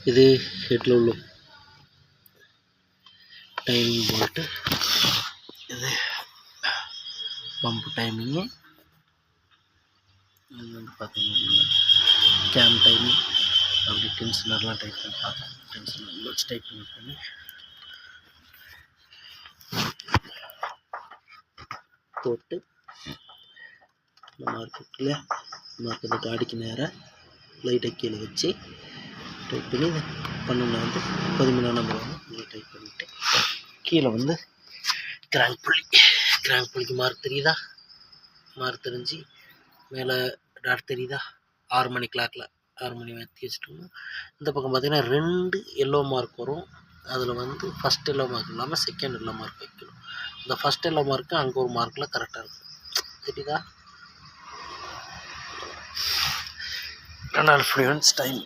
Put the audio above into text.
இது ஹெட்டில் உள்ள timing bolt, இது பம்பு டைமிங்கு, இது வந்து பார்த்தீங்கன்னா கேம் டைமிங். அப்படி டென்ஷனர்லாம் டைப் பண்ணி பார்த்தேன். டென்ஷனர் வச்சு டைப் பண்ணி போட்டு இந்த மார்க் இல்லையா, மார்க் இந்த காடிக்கு நேராக லைட்டை கீழே வச்சு டைப் பண்ணி பண்ணணும். வந்து 13 நம்பர் வந்து டைப் பண்ணிவிட்டு கீழே வந்து கிராங்க் புள்ளிக்கு மார்க் தெரியுதா, மார்க் தெரிஞ்சு மேலே டாட் தெரியுதா, 6 மணி கிளாக்கில் 6 மணி மாற்றி வச்சுட்டோம்னா இந்த பக்கம் பார்த்திங்கன்னா 2 எல்லோ மார்க் வரும். அதில் வந்து ஃபஸ்ட் எல்லோ மார்க் இல்லாமல் செகண்ட் எல்லோ மார்க் வைக்கணும். இந்த ஃபஸ்ட் எல்லோ மார்க்கு அங்கே ஒரு மார்க்கில் கரெக்டாக இருக்கும். தெரியுதா? Reynold fluence time